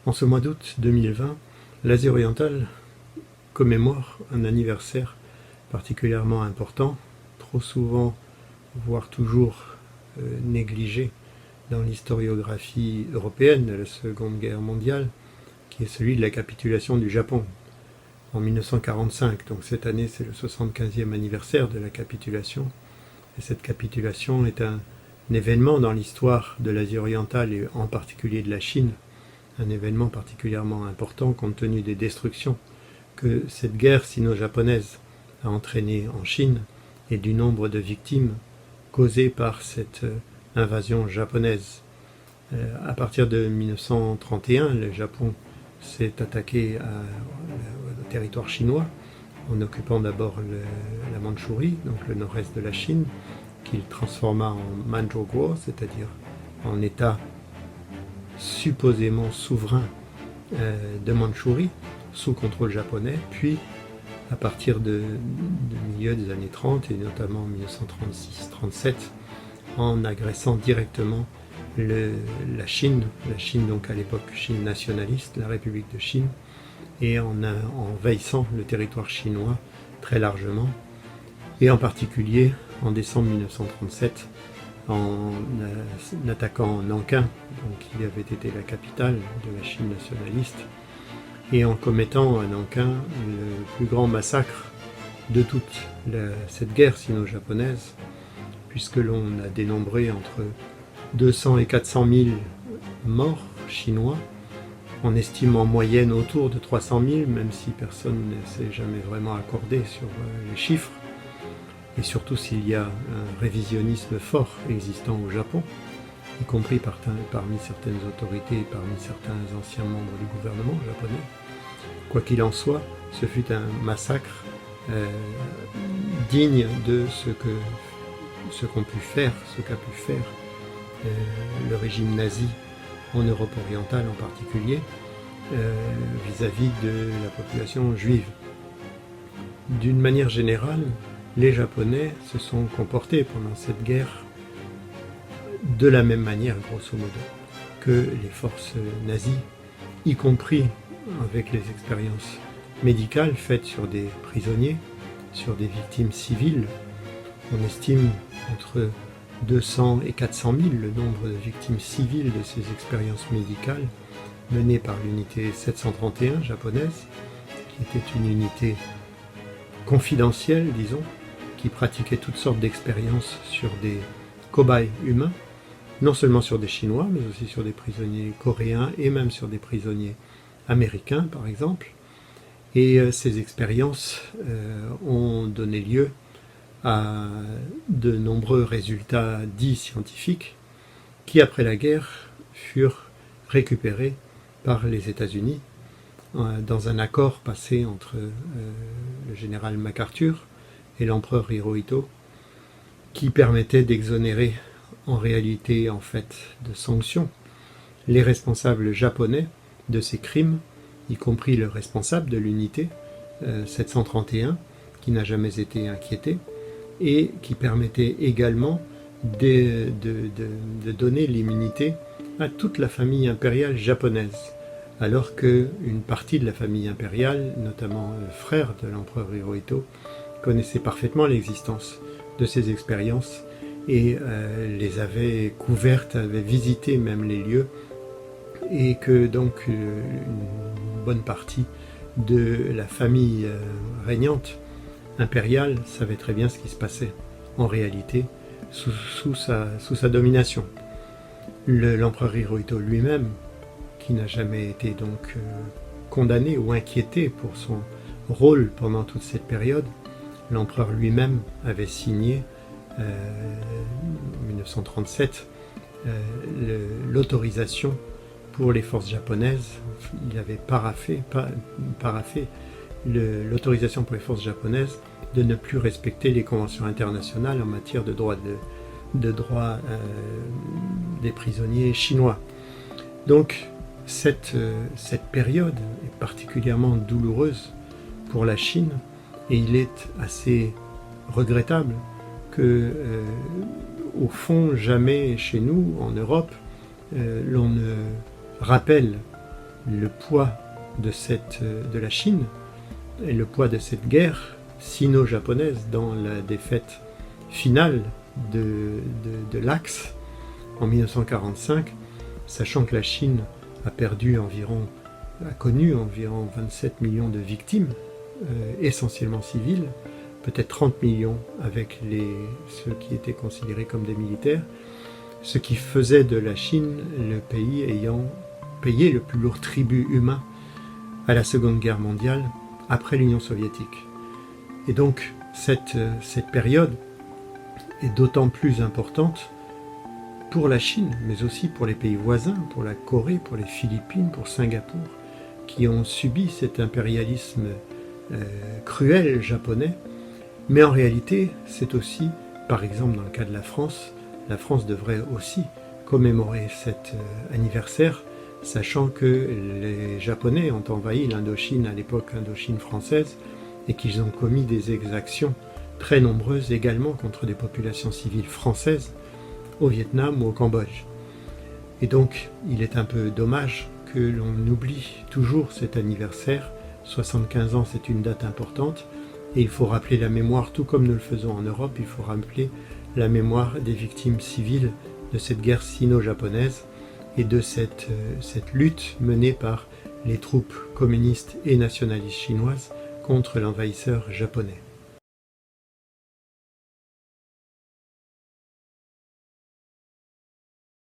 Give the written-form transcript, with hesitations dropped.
En ce mois d'août 2020, l'Asie orientale commémore un anniversaire particulièrement important, trop souvent, voire toujours négligé dans l'historiographie européenne de la Seconde Guerre mondiale, qui est celui de la capitulation du Japon en 1945. Donc cette année, c'est le 75e anniversaire de la capitulation. Et cette capitulation est un événement dans l'histoire de l'Asie orientale et en particulier de la Chine, un événement particulièrement important compte tenu des destructions que cette guerre sino-japonaise a entraîné en Chine et du nombre de victimes causées par cette invasion japonaise. À partir de 1931, le Japon s'est attaqué au territoire chinois en occupant d'abord la Mandchourie, donc le nord-est de la Chine, qu'il transforma en Manchukuo, c'est-à-dire en État supposément souverain de Mandchourie, sous contrôle japonais, puis à partir du milieu des années 30, et notamment en 1936-37, en agressant directement la Chine donc à l'époque Chine nationaliste, la République de Chine, et en envahissant le territoire chinois très largement, et en particulier en décembre 1937, en attaquant Nankin, donc qui avait été la capitale de la Chine nationaliste, et en commettant à Nankin le plus grand massacre de toute cette guerre sino-japonaise, puisque l'on a dénombré entre 200 et 400 000 morts chinois. On estime en moyenne autour de 300 000, même si personne ne s'est jamais vraiment accordé sur les chiffres, et surtout s'il y a un révisionnisme fort existant au Japon, y compris parmi certaines autorités et parmi certains anciens membres du gouvernement japonais. Quoi qu'il en soit, ce fut un massacre digne de ce qu'a pu faire le régime nazi en Europe orientale en particulier, vis-à-vis de la population juive. D'une manière générale, les Japonais se sont comportés pendant cette guerre de la même manière, grosso modo, que les forces nazies, y compris avec les expériences médicales faites sur des prisonniers, sur des victimes civiles. On estime entre 200 et 400 000 le nombre de victimes civiles de ces expériences médicales menées par l'unité 731 japonaise, qui était une unité confidentielle, disons, qui pratiquait toutes sortes d'expériences sur des cobayes humains, non seulement sur des Chinois, mais aussi sur des prisonniers coréens et même sur des prisonniers américains, par exemple. Et ces expériences ont donné lieu à de nombreux résultats dits scientifiques qui, après la guerre, furent récupérés par les États-Unis dans un accord passé entre le général MacArthur et l'empereur Hirohito, qui permettait d'exonérer en réalité, en fait, de sanctions les responsables japonais de ces crimes, y compris le responsable de l'unité 731, qui n'a jamais été inquiété, et qui permettait également de donner l'immunité à toute la famille impériale japonaise, alors qu'une partie de la famille impériale, notamment le frère de l'empereur Hirohito, connaissait parfaitement l'existence de ces expériences et les avait couvertes, avait visité même les lieux, et que donc une bonne partie de la famille régnante impériale savait très bien ce qui se passait en réalité sous sa domination. L'empereur Hirohito lui-même, qui n'a jamais été donc condamné ou inquiété pour son rôle pendant toute cette période, l'empereur lui-même avait signé en 1937 l'autorisation pour les forces japonaises. Il avait paraphé l'autorisation pour les forces japonaises de ne plus respecter les conventions internationales en matière de droit des prisonniers chinois. Donc cette période est particulièrement douloureuse pour la Chine, et il est assez regrettable que, au fond, jamais chez nous, en Europe, l'on ne rappelle le poids de la Chine et le poids de cette guerre sino-japonaise dans la défaite finale de l'Axe en 1945, sachant que la Chine a connu environ 27 millions de victimes, essentiellement civiles, peut-être 30 millions avec ceux qui étaient considérés comme des militaires, ce qui faisait de la Chine le pays ayant payé le plus lourd tribut humain à la Seconde Guerre mondiale après l'Union soviétique. Et donc cette période est d'autant plus importante pour la Chine, mais aussi pour les pays voisins, pour la Corée, pour les Philippines, pour Singapour, qui ont subi cet impérialisme cruel japonais. Mais en réalité, c'est aussi, par exemple dans le cas de la France devrait aussi commémorer cet anniversaire, sachant que les Japonais ont envahi l'Indochine, à l'époque Indochine française, et qu'ils ont commis des exactions très nombreuses également contre des populations civiles françaises au Vietnam ou au Cambodge. Et donc, il est un peu dommage que l'on oublie toujours cet anniversaire. 75 ans, c'est une date importante, et il faut rappeler la mémoire, tout comme nous le faisons en Europe, il faut rappeler la mémoire des victimes civiles de cette guerre sino-japonaise et de cette lutte menée par les troupes communistes et nationalistes chinoises contre l'envahisseur japonais.